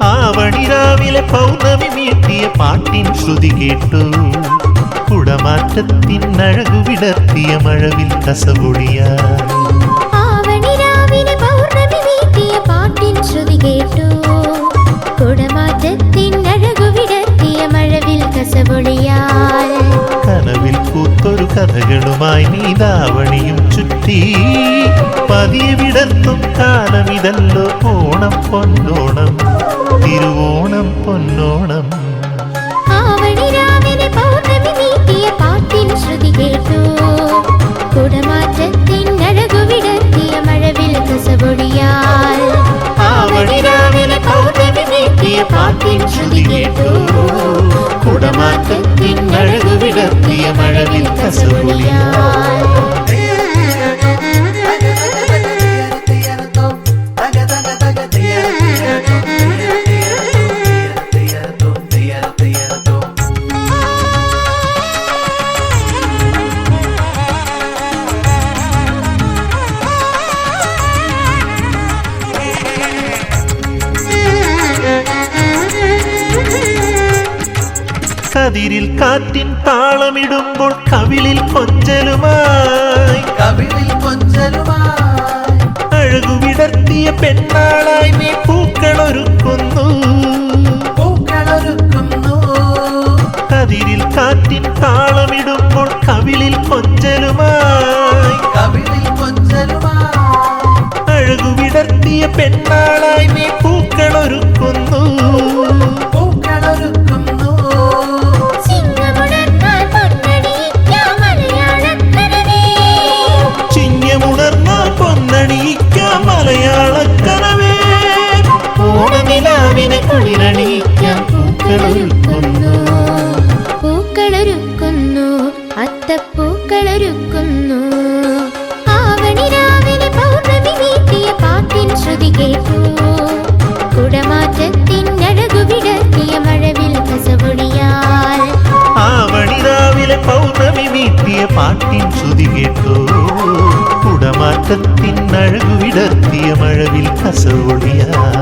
ആവണിരാവിലെ പൗർണമി മീട്ടിയ പാട്ടിൻ ശ്രുതി കേട്ടു. കുടമാറ്റത്തിൻ അഴകു വിടർത്തിയ മഴവിൽ കസപൊടിയായി. ആവണിരാവിലെ പൗർണമി മീട്ടിയ പാട്ടിൻ ശ്രുതി കേട്ടു. കുടമാറ്റത്തിൻ അഴകു വിടർത്തിയ മഴവിൽ കസപൊടിയായി. കനവിൽ പൂത്തൊരു കഥകളുമായി നീതാവണിയും ചുറ്റി. പതിയെ വിടർത്തും കാലമിതല്ലോ ഓണം പൊന്നോണം, തിരുവോണം പൊന്നോണം. ആവണിരാവിലെ പൗർണമി മീട്ടിയ പാട്ടിൻ ശ്രുതി കേട്ടു. കുടമാറ്റത്തിൻ അഴകു വിടർത്തിയ മഴവിൽ കസപൊടിയാൽ. ആവണിരാവിലെ പൗർണമി മീട്ടിയ പാട്ടിൻ ശ്രുതി കേട്ടു. കുടമാറ്റത്തിൻ അഴകു വിടർത്തിയ മഴവിൽ കസപൊടിയാൽ. കതിരിൽ കാറ്റിൻ താളമിടുമ്പോൾ കവിളിൽ കൊഞ്ചലുമായി അഴകു വിടർത്തിയ പെണ്ണാളായി നീ പൂക്കളൊരുക്കുന്നു. കതിരിൽ കാറ്റിൻ താളമിടുമ്പോൾ കവിളിൽ കൊഞ്ചലുമായി അഴകു വിടർത്തിയ പെണ്ണാളായി നീ പൂക്കളൊരുക്കുന്നു. ചിങ്ങമുണർന്നാൽ പൊന്നണിയിക്കാം മലയാളക്കനവേ. ഓണനിലാവിനെ കുളിരണിയിക്കാം പൂക്കളൊരുക്കുന്നു. പൂക്കളൊരുക്കുന്നു, അത്തപ്പൂക്കളൊരുക്കുന്നു. ആവണിരാവിലെ പൗർണമി മീട്ടിയ പാട്ടിൻ ശ്രുതി കേട്ടു. കുടമാറ്റത്തിൻ അഴകു വിടർത്തിയ മഴവിൽ കസപൊടിയാൽ. ആവണിരാവിലെ പൗർണമി മീട്ടിയ പാട്ടിൻ ശ്രുതി കേട്ടു. കുടമാറ്റത്തിൻ അഴകു വിടർത്തിയ മഴവിൽ കസപൊടിയാൽ.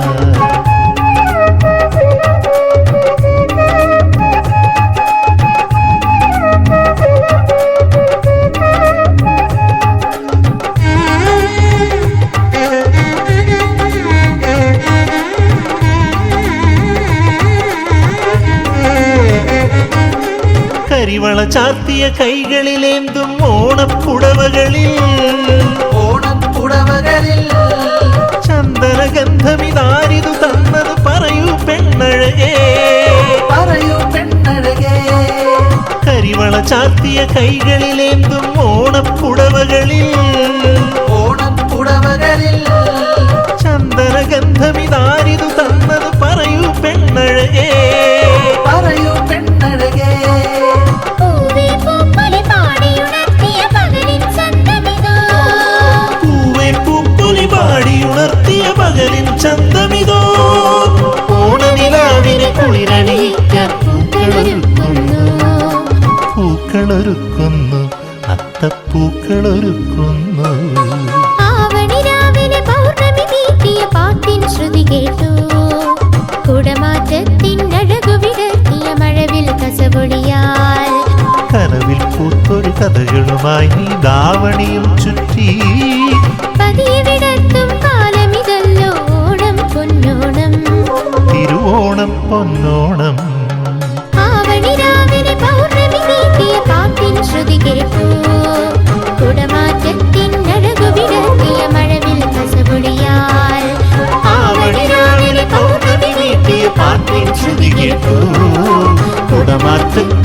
കരിവള ചാർത്തിയ കൈകളിലേന്തും ഓണപ്പുടവകളിൽ ചന്ദനഗന്ധമിതാരിതു തന്നത് പറയൂ പെണ്ണഴകേ. കരിവള ചാർത്തിയ കൈകളിലേന്തും ഓണപ്പുടവകളിൽ ചന്ദനഗന്ധമിതാരിതു തന്നത് പറയൂ പെണ്ണഴകേ. പാടിയുണർത്തിയ പകലിൻ ചന്തമിതോ. ഓണനിലാവിനെ കുളിരണിയിക്കാൻ പൂക്കളൊരുക്കുന്നു, അത്തപ്പൂക്കളൊരുക്കുന്നു. ആവണിരാവിലെ പൗർണമി മീട്ടിയ പാട്ടിൻ ശ്രുതി കേട്ടു. കുടമാറ്റത്തിൻ അഴകു വിടർത്തിയ മഴവിൽ കസപൊടിയാൽ. കനവിൽ പൂത്തൊരു കഥകളുമായി നീതാവണിയും ചുറ്റി. പതിയെ വിടർത്തും കാലമിതല്ലോ ഓണം പൊന്നോണം, തിരുവോണം പൊന്നോണം. ആവണിരാവിലെ പൗർണമി മീട്ടിയ പാട്ടിൻ ശ്രുതി കേട്ടു. കുടമാറ്റത്തിൻ അഴകു വിടർത്തിയ മഴവിൽ കസപൊടിയാൽ. ആവണിരാവിലെ പൗർണമി മീട്ടിയ പാട്ടിൻ ശ്രുതി കേട്ടു. മാറ്റങ്ങൾ